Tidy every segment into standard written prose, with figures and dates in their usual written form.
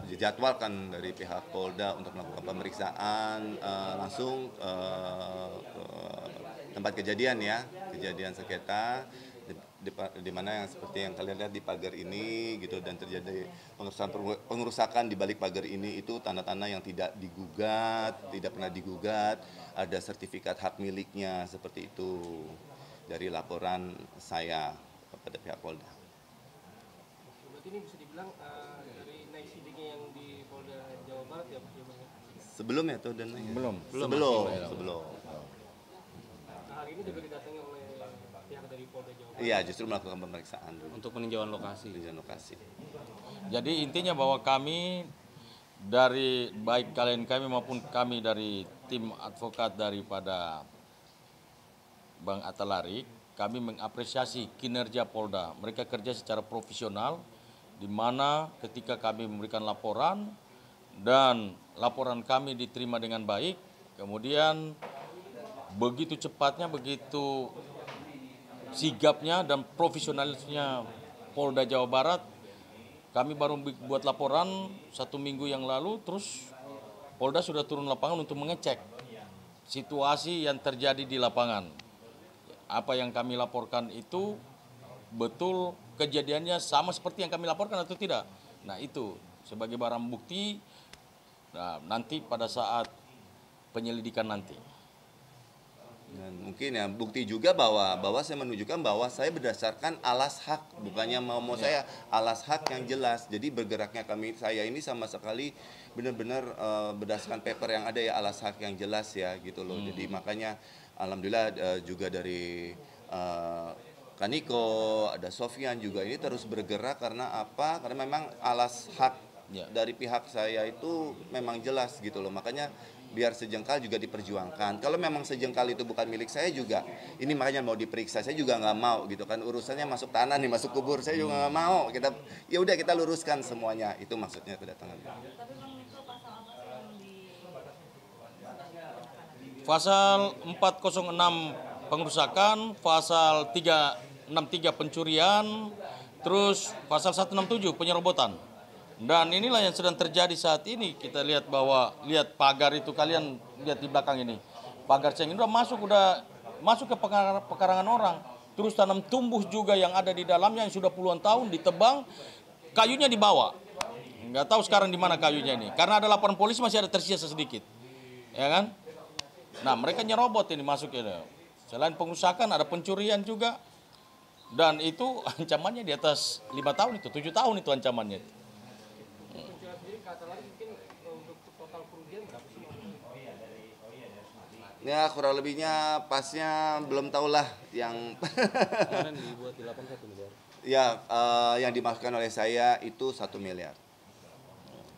dijadwalkan dari pihak Polda untuk melakukan pemeriksaan langsung ke tempat kejadian ya, kejadian sengketa di mana yang seperti yang kalian lihat di pagar ini gitu, dan terjadi pengerusakan di balik pagar ini. Itu tanah-tanah yang tidak digugat, tidak pernah digugat, ada sertifikat hak miliknya seperti itu dari laporan saya kepada pihak Polda. Berarti ini bisa dibilang dari naik sidiknya yang di Polda Jawa Barat ya, Pak? Sebelumnya tuh dan Belum. Sebelum. Nah, hari ini juga didatangi oleh pihak dari Polda Jawa Barat. Iya, justru melakukan pemeriksaan dulu. Untuk peninjauan lokasi. Lokasi. Jadi intinya bahwa kami dari baik kami maupun kami dari tim advokat daripada Bang Atalarik, kami mengapresiasi kinerja Polda. Mereka kerja secara profesional, di mana ketika kami memberikan laporan dan laporan kami diterima dengan baik, kemudian begitu cepatnya, begitu sigapnya dan profesionalisnya Polda Jawa Barat. Kami baru buat laporan 1 minggu yang lalu, terus Polda sudah turun lapangan untuk mengecek situasi yang terjadi di lapangan. Apa yang kami laporkan itu betul kejadiannya sama seperti yang kami laporkan atau tidak. Nah itu sebagai barang bukti nanti pada saat penyelidikan nanti. Dan mungkin ya bukti juga bahwa saya menunjukkan bahwa saya berdasarkan alas hak, bukannya mau saya alas hak yang jelas. Jadi bergeraknya saya ini sama sekali benar-benar berdasarkan paper yang ada ya, alas hak yang jelas ya gitu loh. Jadi makanya alhamdulillah juga dari Kaniko, ada Sofyan juga ini terus bergerak karena apa? Karena memang alas hak dari pihak saya itu memang jelas gitu loh. Makanya biar sejengkal juga diperjuangkan. Kalau memang sejengkal itu bukan milik saya juga, ini makanya mau diperiksa. Saya juga nggak mau gitu kan, urusannya masuk tanah nih, masuk kubur, saya juga nggak mau. Ya udah kita luruskan semuanya. Itu maksudnya kedatangan. Pasal 406 pengerusakan, pasal 363 pencurian, terus pasal 167 penyerobotan. Dan inilah yang sedang terjadi saat ini. Kita lihat bahwa, lihat pagar itu, kalian lihat di belakang ini. Pagar ceng ini udah masuk ke pekarangan orang. Terus tanam tumbuh juga yang ada di dalamnya yang sudah puluhan tahun ditebang, kayunya dibawa. Nggak tahu sekarang di mana kayunya ini. Karena ada laporan polisi masih ada tersisa sedikit. Ya kan? Nah, mereka nyerobot ini masuk ini. Selain pengerusakan ada pencurian juga. Dan itu ancamannya di atas 5 tahun itu, 7 tahun itu ancamannya. Pencurian sendiri kata lagi mungkin untuk total kerugian berapa sih? Ya kurang lebihnya pasnya belum tahulah yang Kemarin dibuat di 81 miliar. ya yang dimaksudkan oleh saya itu 1 miliar.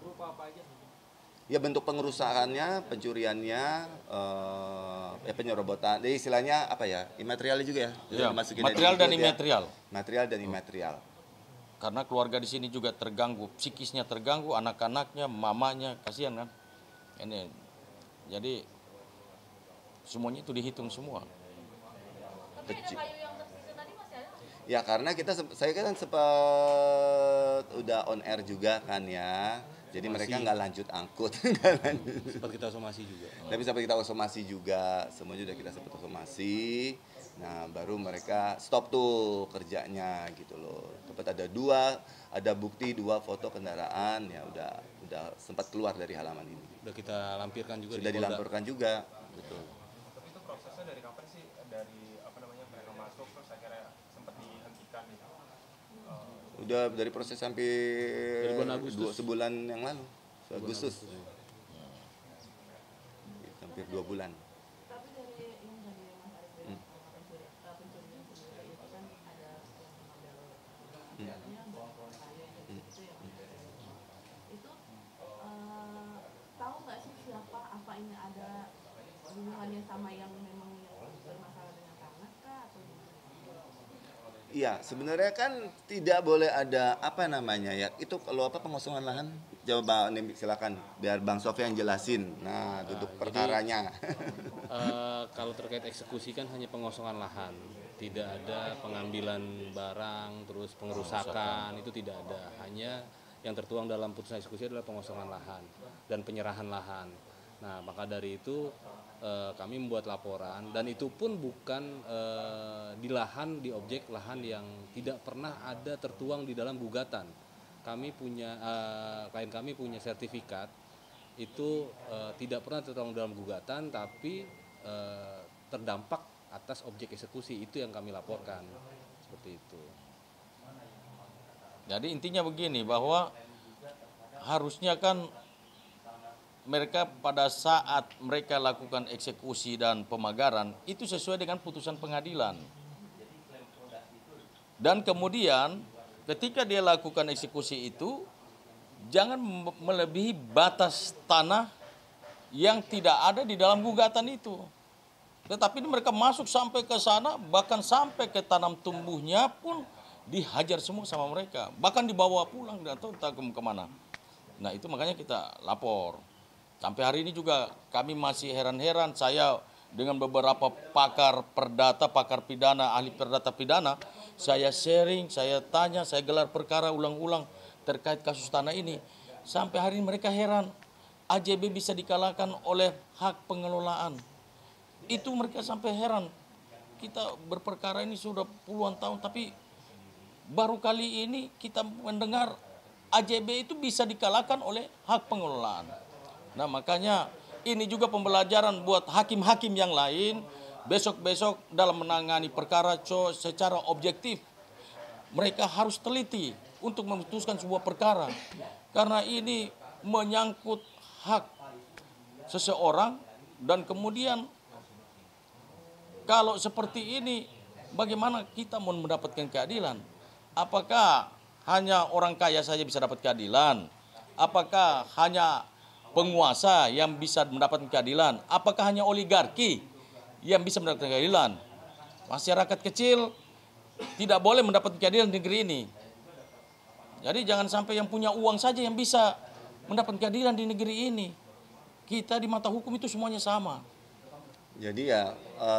Berupa apa aja? Ya bentuk pengerusakannya, pencuriannya, penyerobotan. Jadi istilahnya apa ya? Imaterial juga ya? Ya, material dan imaterial. Material dan imaterial. Karena keluarga di sini juga terganggu, psikisnya terganggu, anak-anaknya, mamanya, kasihan kan. Ini, jadi semuanya itu dihitung semua. Tapi ada kayu yang tersisa tadi masih ada? Ya karena saya kan sempat udah on air juga kan ya. Jadi mereka nggak lanjut angkut. Sempat kita somasi juga. Tapi sampai kita somasi juga, semuanya udah kita sempat somasi. Nah baru mereka stop tuh kerjanya gitu loh. Tempat ada bukti 2 foto kendaraan, ya udah sempat keluar dari halaman ini. Udah kita lampirkan juga. Sudah dilaporkan juga, betul. Tapi itu prosesnya dari kapan sih? Dari apa namanya mereka masuk terus akhirnya sempat dihentikan gitu? Udah dari proses sampai sebulan yang lalu, Agustus. Hampir 2 bulan. Tapi dari yang tadi Mas Arif pencurian sendiri itu kan ada yang model kayu yang itu ya itu tahu nggak sih siapa, apa ini ada hubungannya sama yang memang bermasalah dengan tanah kah atau gimana? Iya, sebenarnya kan tidak boleh ada apa namanya ya. Itu kalau apa pengosongan lahan? Coba silakan biar Bang Sofyan jelasin. Nah, duduk perkaranya. Kalau terkait eksekusi kan hanya pengosongan lahan, tidak ada pengambilan barang, terus pengerusakan itu tidak ada. Hanya yang tertuang dalam putusan eksekusi adalah pengosongan lahan dan penyerahan lahan. Nah, maka dari itu kami membuat laporan, dan itu pun bukan di objek lahan yang tidak pernah ada tertuang di dalam gugatan. Klien kami punya sertifikat itu tidak pernah tertuang dalam gugatan, tapi terdampak atas objek eksekusi, itu yang kami laporkan seperti itu. Jadi intinya begini, bahwa harusnya kan mereka pada saat mereka lakukan eksekusi dan pemagaran itu sesuai dengan putusan pengadilan. Dan kemudian ketika dia lakukan eksekusi itu jangan melebihi batas tanah yang tidak ada di dalam gugatan itu. Tetapi mereka masuk sampai ke sana, bahkan sampai ke tanam tumbuhnya pun dihajar semua sama mereka. Bahkan dibawa pulang dan tahu entah kemana. Nah itu makanya kita lapor. Sampai hari ini juga kami masih heran-heran, saya dengan beberapa pakar perdata, pakar pidana, ahli perdata pidana, saya sharing, saya tanya, saya gelar perkara ulang-ulang terkait kasus tanah ini. Sampai hari ini mereka heran, AJB bisa dikalahkan oleh hak pengelolaan. Itu mereka sampai heran. Kita berperkara ini sudah puluhan tahun, tapi baru kali ini kita mendengar AJB itu bisa dikalahkan oleh hak pengelolaan. Nah makanya ini juga pembelajaran buat hakim-hakim yang lain. Besok-besok dalam menangani perkara secara objektif, mereka harus teliti untuk memutuskan sebuah perkara. Karena ini menyangkut hak seseorang, dan kemudian kalau seperti ini bagaimana kita mau mendapatkan keadilan? Apakah hanya orang kaya saja bisa dapat keadilan? Apakah hanya penguasa yang bisa mendapatkan keadilan? Apakah hanya oligarki yang bisa mendapatkan keadilan? Masyarakat kecil tidak boleh mendapatkan keadilan di negeri ini. Jadi jangan sampai yang punya uang saja yang bisa mendapatkan keadilan di negeri ini. Kita di mata hukum itu semuanya sama. Jadi ya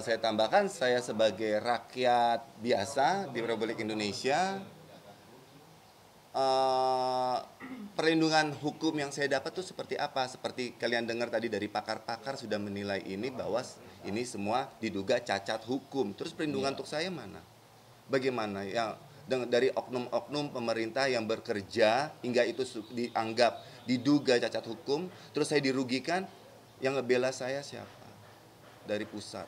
saya tambahkan, saya sebagai rakyat biasa di Republik Indonesia, perlindungan hukum yang saya dapat tuh seperti apa? Seperti kalian dengar tadi dari pakar-pakar sudah menilai ini bahwa ini semua diduga cacat hukum. Terus perlindungan untuk saya mana? Bagaimana ya dari oknum-oknum pemerintah yang bekerja hingga itu dianggap diduga cacat hukum, terus saya dirugikan, yang ngebela saya siapa? Dari pusat,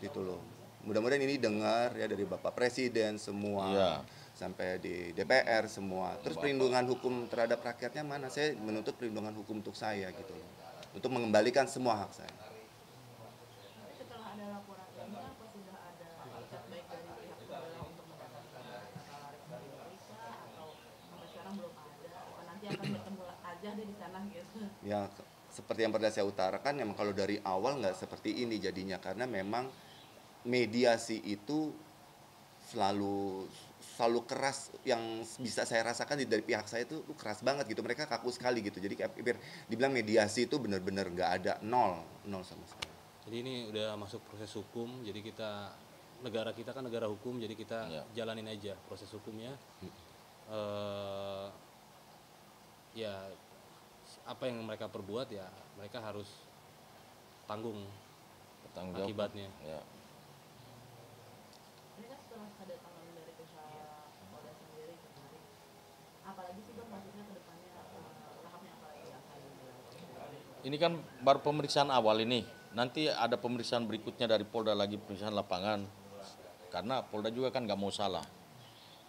gitu loh. Mudah-mudahan ini dengar ya dari Bapak Presiden semua, sampai di DPR semua. Terus perlindungan hukum terhadap rakyatnya mana? Saya menuntut perlindungan hukum untuk saya gitu loh, untuk mengembalikan semua hak saya. Setelah ada laporan ini, apa sudah ada ikat baik dari pihak sebelah untuk mendatangi atau sampai sekarang belum ada? Apa nanti akan bertemu aja deh di sana gitu? Ya seperti yang pernah saya utarakan, memang kalau dari awal nggak seperti ini jadinya, karena memang mediasi itu selalu keras. Yang bisa saya rasakan dari pihak saya itu keras banget gitu, mereka kaku sekali gitu. Jadi kayak dibilang mediasi itu benar-benar nggak ada, nol sama sekali. Jadi ini udah masuk proses hukum, jadi negara kita kan negara hukum, jadi kita jalanin aja proses hukumnya. Ya apa yang mereka perbuat ya mereka harus tanggung akibatnya. Ya. Ini kan setelah ada tangan dari pihak Polda sendiri kemarin, apalagi sih Bang maksudnya ke depannya tahapnya apa lagi akan dilakukan? Ini kan baru pemeriksaan awal ini. Nanti ada pemeriksaan berikutnya dari Polda lagi, pemeriksaan lapangan. Karena Polda juga kan nggak mau salah.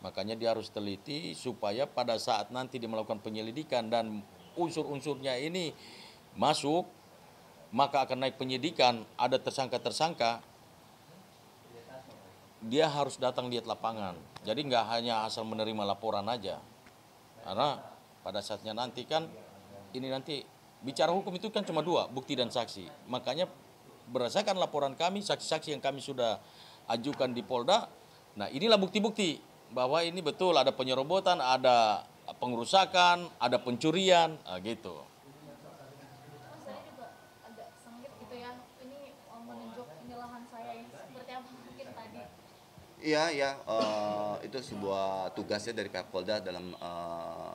Makanya dia harus teliti supaya pada saat nanti dia melakukan penyelidikan dan unsur-unsurnya ini masuk, maka akan naik penyidikan, ada tersangka-tersangka, dia harus datang lihat lapangan. Jadi nggak hanya asal menerima laporan aja. Karena pada saatnya nanti kan, ini nanti bicara hukum itu kan cuma dua, bukti dan saksi. Makanya berdasarkan laporan kami, saksi-saksi yang kami sudah ajukan di Polda, nah inilah bukti-bukti bahwa ini betul ada penyerobotan, ada pengerusakan, ada pencurian, gitu. Mas, saya juga agak sengit gitu ya. Ini menunjuk ini lahan saya ini seperti apa mungkin tadi. Iya, ya, itu sebuah tugasnya dari pihak Polda dalam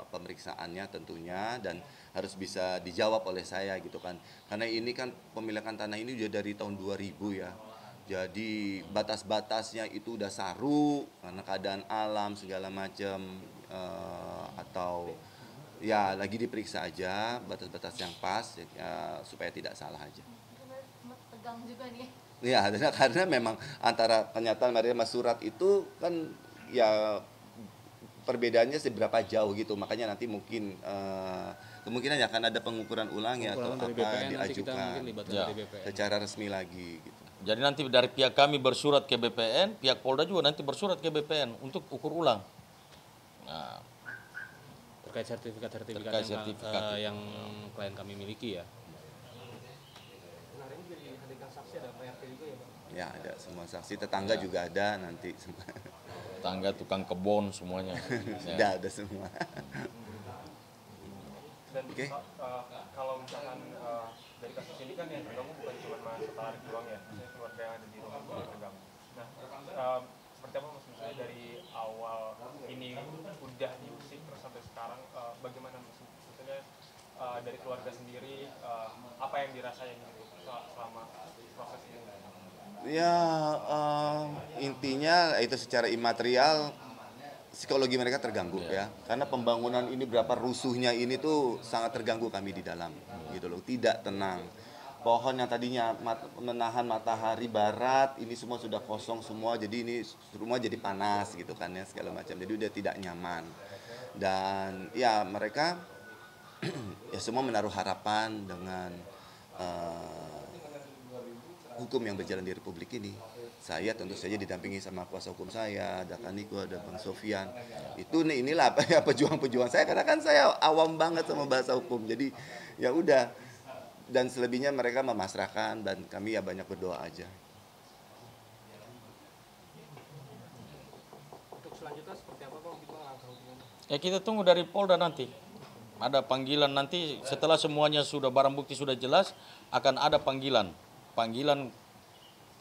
pemeriksaannya tentunya, dan harus bisa dijawab oleh saya gitu kan. Karena ini kan pemilikan tanah ini udah dari tahun 2000 ya. Jadi batas-batasnya itu udah saru karena keadaan alam segala macam, atau ya lagi diperiksa aja batas-batas yang pas ya, supaya tidak salah aja. Tegang juga nih. Ya, karena memang antara kenyataan sama surat itu kan ya perbedaannya seberapa jauh gitu, makanya nanti mungkin kemungkinan ya akan ada pengukuran ulang ya, atau Pengukuran dari apa BPN, nanti kita diajukan mungkin libatkan Ya. dari BPN. secara resmi lagi gitu. Jadi nanti dari pihak kami bersurat ke BPN, pihak Polda juga nanti bersurat ke BPN untuk ukur ulang. Nah, Terkait sertifikat-sertifikat Terkait yang, sertifikat. yang klien kami miliki ya. Kemarin juga dihadirkan saksi ada Pak RT juga ya Pak. Ya, ada semua saksi, tetangga Ya. juga ada nanti semua. tangga, tukang kebon semuanya. Ya. Ada semua. Dan Oke. kalau misalkan dari kasus ini kan yang terganggu bukan cuma Mas Tarik doang ya, maksudnya keluarga yang ada di rumah juga terganggu. Nah, seperti apa Mas, misalnya dari awal ini udah diusik terus sampai sekarang, bagaimana Mas? Maksudnya dari keluarga sendiri, apa yang dirasain gitu selama proses ini? Ya, intinya itu secara imaterial psikologi mereka terganggu ya, karena pembangunan ini berapa rusuhnya ini tuh sangat terganggu kami di dalam gitu loh, tidak tenang. Pohon yang tadinya menahan matahari barat ini semua sudah kosong semua, jadi ini rumah jadi panas gitu kan ya, segala macam, jadi udah tidak nyaman. Dan ya mereka ya semua menaruh harapan dengan hukum yang berjalan di Republik ini. Saya tentu saja didampingi sama kuasa hukum saya, ada Kaniko, ada Bang Sofyan. Inilah apa ya pejuang-pejuang saya, karena kan saya awam banget sama bahasa hukum. Jadi ya udah, dan selebihnya mereka memasrahkan, dan kami ya banyak berdoa aja. Untuk selanjutnya seperti apa Pak gitu langkah hukumnya? Ya kita tunggu dari Polda nanti. Ada panggilan nanti setelah semuanya sudah barang bukti sudah jelas, akan ada panggilan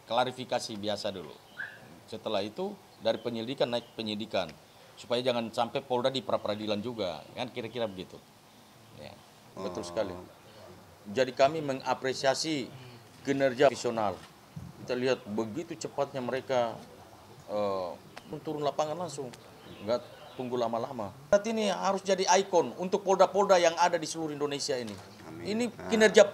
klarifikasi biasa dulu. Setelah itu dari penyelidikan naik penyidikan, supaya jangan sampai Polda di pra-peradilan juga, kan kira-kira begitu. Ya, betul sekali. Jadi kami mengapresiasi kinerja profesional. Kita lihat begitu cepatnya mereka turun lapangan langsung, nggak tunggu lama-lama. Saat ini harus jadi ikon untuk Polda-Polda yang ada di seluruh Indonesia ini. Amin. Ini kinerja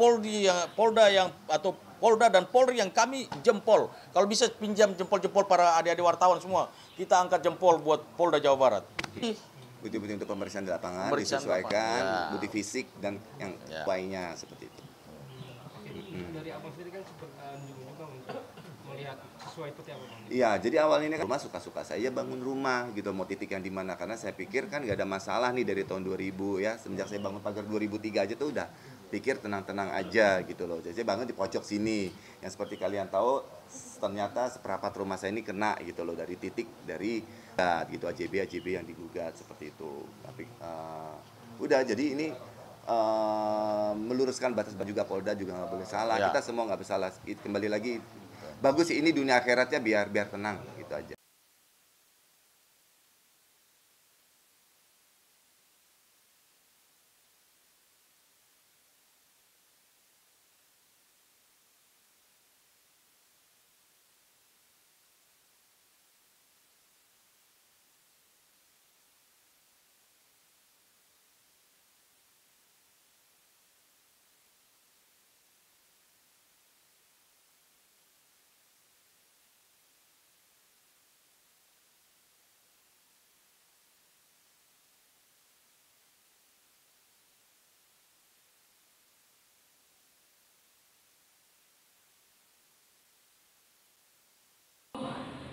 Polda dan Polri yang kami jempol. Kalau bisa pinjam jempol-jempol para adik-adik wartawan semua, kita angkat jempol buat Polda Jawa Barat. Bukti-bukti untuk pemeriksaan di lapangan Pemeriksaan disesuaikan, lapangan, ya. bukti fisik dan yang Ya. lainnya seperti itu. Dari Abang sendiri kan juga untuk melihat sesuai seperti apa Bang? Iya, jadi awalnya ini kan rumah suka-suka saya bangun rumah gitu, mau titik yang di mana, karena saya pikir kan nggak ada masalah nih dari tahun 2000 ya, semenjak saya bangun pagar 2003 aja tuh udah pikir tenang-tenang aja gitu loh. Jadi saya bangun di pojok sini, yang seperti kalian tahu ternyata seperempat rumah saya ini kena gitu loh, dari titik dari gitu AJB yang digugat seperti itu. Tapi udah, jadi ini meluruskan batas juga, Polda juga nggak boleh salah, Ya. kita semua nggak bersalah. Kembali lagi, bagus sih ini dunia akhiratnya biar tenang gitu aja.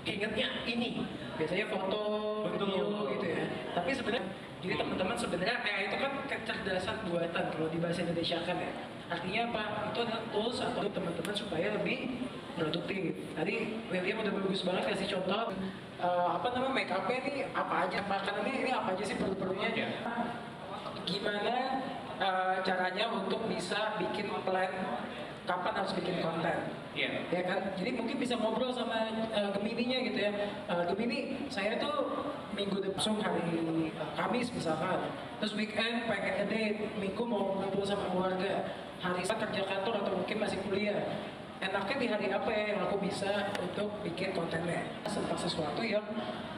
Ingatnya ini biasanya foto video gitu ya, tapi sebenarnya jadi teman-teman sebenarnya itu kan kecerdasan buatan kalau di bahasa Indonesia kan ya, artinya apa, itu adalah tools atau teman-teman supaya lebih produktif. Tadi William udah bagus banget kasih contoh apa namanya make upnya nih apa aja, makanan ini apa aja sih perlu-perlunya, gimana caranya untuk bisa bikin plan kapan harus bikin konten. Iya. Ya kan, jadi mungkin bisa ngobrol sama Gemininya gitu ya. Gemini, saya tuh minggu depan hari Kamis misalkan, terus weekend pengen ngedate, minggu mau ngumpul sama keluarga, hari Sabtu kerja kantor atau mungkin masih kuliah. Enaknya di hari apa ya yang aku bisa untuk bikin kontennya tentang sesuatu yang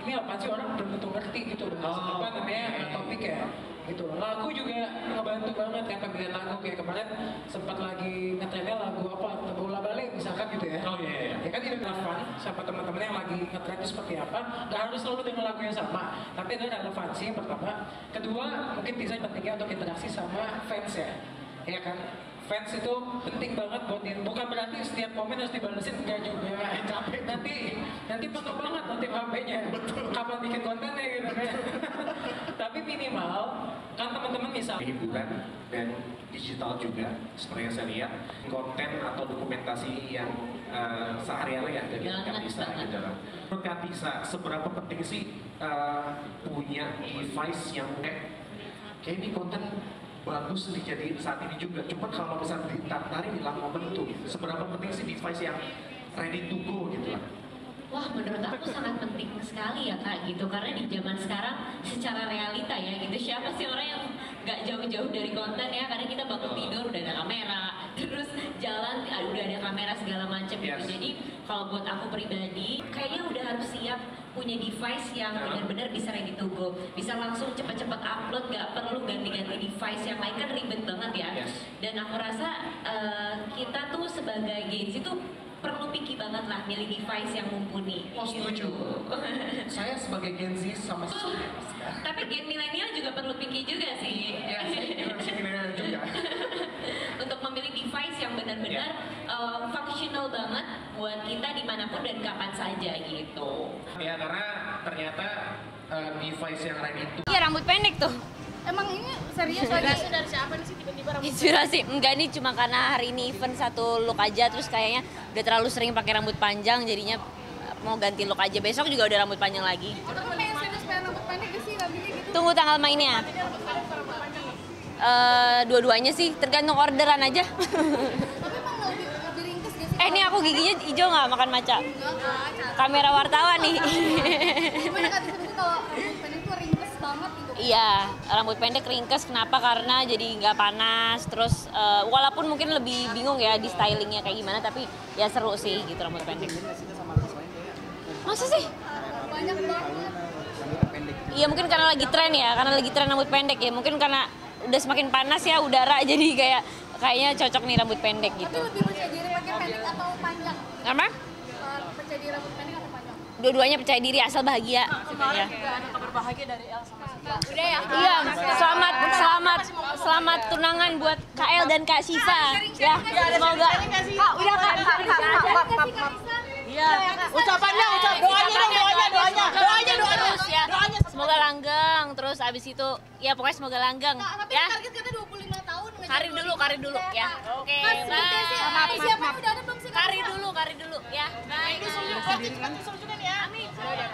ini apa sih orang belum tentu ngerti gitu apa namanya topik ya gitu. Lagu juga ngebantu banget kayak pemilihan lagu, kayak kemarin sempat lagi ngetrennya lagu apa bola balik misalkan gitu ya. Oh iya. Ya kan ini relevan sama teman-teman yang lagi ngetren seperti apa. Gak harus selalu dengan lagu yang sama, tapi ada relevansi yang pertama. Kedua mungkin bisa pentingnya untuk interaksi sama fans ya kan. Fans itu penting banget buat dia. Bukan berarti setiap komen harus dibalesin, enggak juga. Capek nanti penuh banget nanti HP-nya. Kapan bikin kontennya gitu kan. Tapi minimal kan teman-teman misal hiburan dan digital juga seperti yang saya lihat, konten atau dokumentasi yang sehari-hari ada di Kak Tisa gitu. Menurut Kak Tisa, seberapa penting sih punya device yang kayak ini konten bagus dijadiin saat ini juga. Cuma kalau misalnya ditarik bilang momen itu, seberapa penting sih device yang ready to go gitu lah? Wah, menurut aku sangat penting sekali ya Kak gitu, karena di zaman sekarang secara realita ya gitu, siapa sih orang yang nggak jauh-jauh dari konten ya, karena kita bangun tidur udah ada kamera, terus jalan udah ada kamera segala macam gitu. Jadi kalau buat aku pribadi kayaknya udah harus siap punya device yang benar-benar bisa ready to go, bisa langsung cepat-cepat upload, nggak perlu ganti-ganti device yang lain kan ribet banget ya. Dan aku rasa kita tuh sebagai Gen Z tuh perlu picky banget lah milih device yang mumpuni. Oh, setuju. Saya sebagai Gen Z sama tapi Gen milenial juga perlu picky juga sih. Ya, saya milenial juga. Untuk memilih device yang benar-benar functional banget buat kita dimanapun dan kapan saja gitu. Ya, karena ternyata device yang ready to Iya, rambut pendek tuh. Emang ini serius lagi dari siapa sih tiba-tiba rambut? Inspirasi enggak, ini cuma karena hari ini event satu look aja, terus kayaknya udah terlalu sering pakai rambut panjang, jadinya mau ganti look aja. Besok juga udah rambut panjang lagi. Kamu pengen serius pengen rambut pendek sih ngambilnya gitu? Tunggu tanggal mainnya. Dua-duanya sih, tergantung orderan aja. Tapi emang lebih ringkes gak sih? Ini aku giginya hijau nggak makan maca. Kamera wartawan nih. Gimana Kak Tisa kalau rambut pendek tuh ringkes banget gitu? Iya, rambut pendek ringkes. Kenapa? Karena jadi nggak panas. Terus walaupun mungkin lebih bingung ya di stylingnya kayak gimana, tapi ya seru sih gitu rambut pendek. Masa sih? Banyak banget. Iya mungkin karena lagi tren ya, karena lagi tren rambut pendek ya. Mungkin karena udah semakin panas ya udara, jadi kayaknya cocok nih rambut pendek gitu. Tapi lebih percaya diri pakai pendek atau panjang? Apa? Percaya diri rambut pendek atau panjang? Dua-duanya percaya diri asal bahagia. Kemarin Ya. juga ada kabar bahagia dari El sama Siva. Udah ya? Iya, selamat tunangan buat Kak El dan Kak Siva. Ya, semoga. Kak, udah Kak. Iya. Ucapannya, doanya. Terus ya. Semoga langgeng, terus abis itu ya pokoknya semoga langgeng. Tapi Ya. target kita 25 tahun. Karir dulu ya. Oke, bye. Siapa udah ada belum sih? Karir dulu ya. Bye. Ini seru juga nih ya. Amin. Kemudian